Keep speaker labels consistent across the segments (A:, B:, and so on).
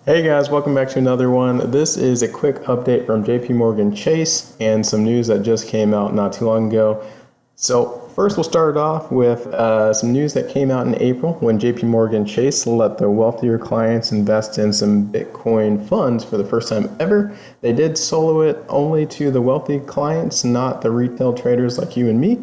A: Hey guys, welcome back to another one. This is a quick update from JPMorgan Chase and some news that just came out not too long ago. So first we'll start off with some news that came out in April when JPMorgan Chase let the wealthier clients invest in some Bitcoin funds for the first time ever. They did solo it only to the wealthy clients, not the retail traders like you and me.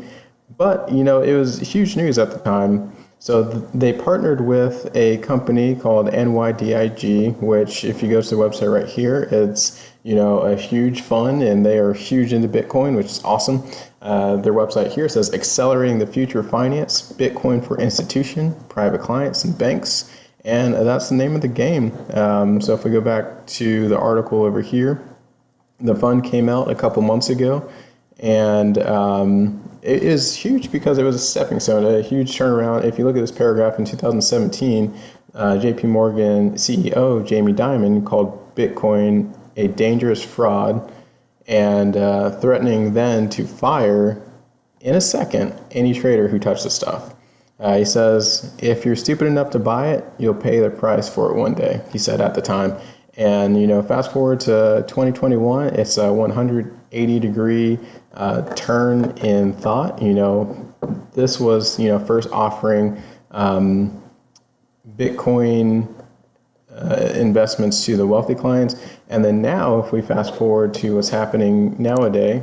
A: But, it was huge news at the time. So they partnered with a company called NYDIG, which if you go to the website right here, it's, a huge fund, and they are huge into Bitcoin, which is awesome. Their website here says accelerating the future of finance, Bitcoin for institution, private clients, and banks. And that's the name of the game. So if we go back to the article over here, the fund came out a couple months ago, and it is huge because it was a stepping stone, a huge turnaround. If you look at this paragraph in 2017, JP Morgan CEO Jamie Dimon called Bitcoin a dangerous fraud and threatening then to fire in a second any trader who touched the stuff. He says, if you're stupid enough to buy it, you'll pay the price for it one day, he said at the time. And, fast forward to 2021, it's a 180-degree turn in thought. This was, first offering Bitcoin investments to the wealthy clients. And then now, if we fast forward to what's happening nowadays,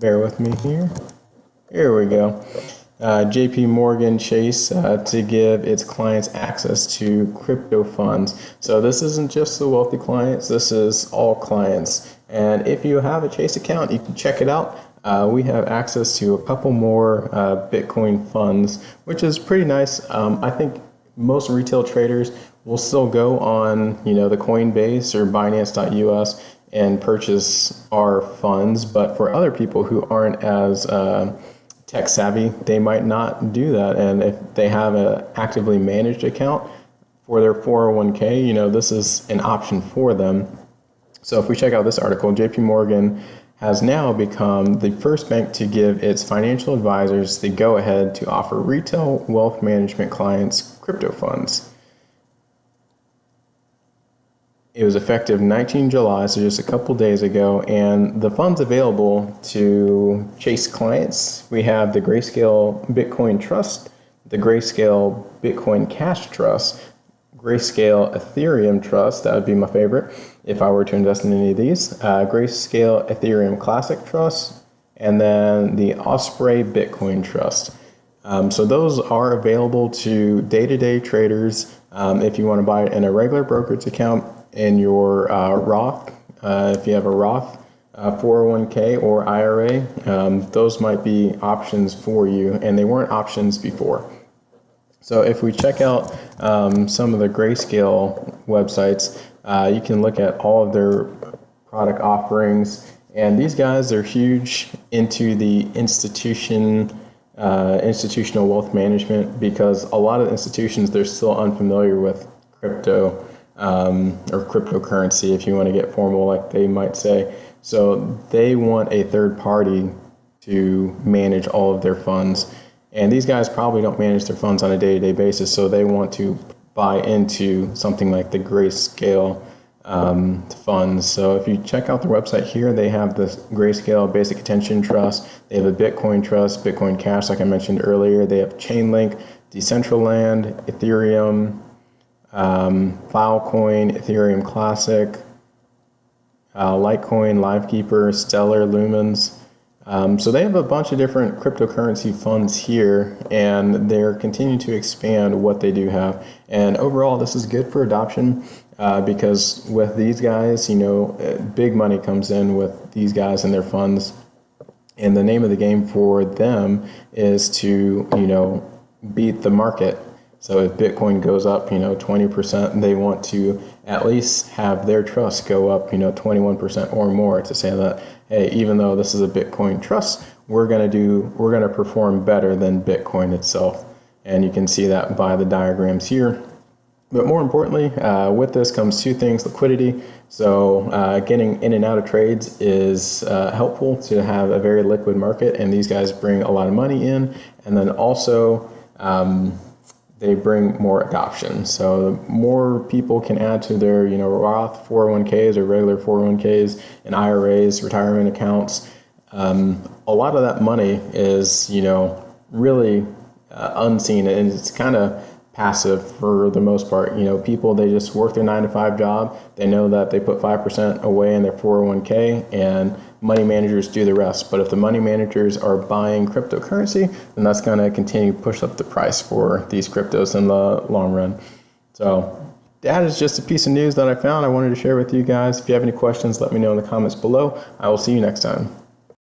A: bear with me here. Here we go. JP Morgan Chase to give its clients access to crypto funds. So this isn't just the wealthy clients, this is all clients. And if you have a Chase account, you can check it out. We have access to a couple more Bitcoin funds, which is pretty nice. I think most retail traders will still go on, the Coinbase or Binance.us and purchase our funds. But for other people who aren't as tech savvy, they might not do that. And if they have an actively managed account for their 401k, this is an option for them. So if we check out this article, JP Morgan has now become the first bank to give its financial advisors the go-ahead to offer retail wealth management clients crypto funds. It was effective 19 July, so just a couple days ago, and the funds available to Chase clients, we have the Grayscale Bitcoin Trust, the Grayscale Bitcoin Cash Trust, Grayscale Ethereum Trust, that would be my favorite if I were to invest in any of these, Grayscale Ethereum Classic Trust, and then the Osprey Bitcoin Trust. So those are available to day-to-day traders if you want to buy it in a regular brokerage account, in your Roth, if you have a Roth 401k or IRA, those might be options for you, and they weren't options before. So if we check out some of the Grayscale websites, you can look at all of their product offerings, and these guys are huge into the institutional wealth management, because a lot of institutions, they're still unfamiliar with crypto or cryptocurrency, if you want to get formal, like they might say. So they want a third party to manage all of their funds. And these guys probably don't manage their funds on a day-to-day basis, so they want to buy into something like the Grayscale funds. So if you check out their website here, they have the Grayscale Basic Attention Trust. They have a Bitcoin Trust, Bitcoin Cash, like I mentioned earlier. They have Chainlink, Decentraland, Ethereum, Filecoin, Ethereum Classic, Litecoin, Livekeeper, Stellar, Lumens. So they have a bunch of different cryptocurrency funds here, and they're continuing to expand what they do have. And overall, this is good for adoption because with these guys, big money comes in with these guys and their funds. And the name of the game for them is to, beat the market. So if Bitcoin goes up, 20%, they want to at least have their trust go up, 21% or more, to say that, hey, even though this is a Bitcoin trust, we're going to perform better than Bitcoin itself. And you can see that by the diagrams here. But more importantly, with this comes two things: liquidity. So getting in and out of trades is helpful to have a very liquid market, and these guys bring a lot of money in, and then also they bring more adoption. So more people can add to their Roth 401ks or regular 401ks and IRAs, retirement accounts. A lot of that money is really unseen, and it's kind of passive for the most part. People, they just work their 9 to 5 job. They know that they put 5% away in their 401k, and money managers do the rest. But if the money managers are buying cryptocurrency, then that's going to continue to push up the price for these cryptos in the long run. So that is just a piece of news that I found I wanted to share with you guys. If you have any questions, let me know in the comments below. I will see you next time.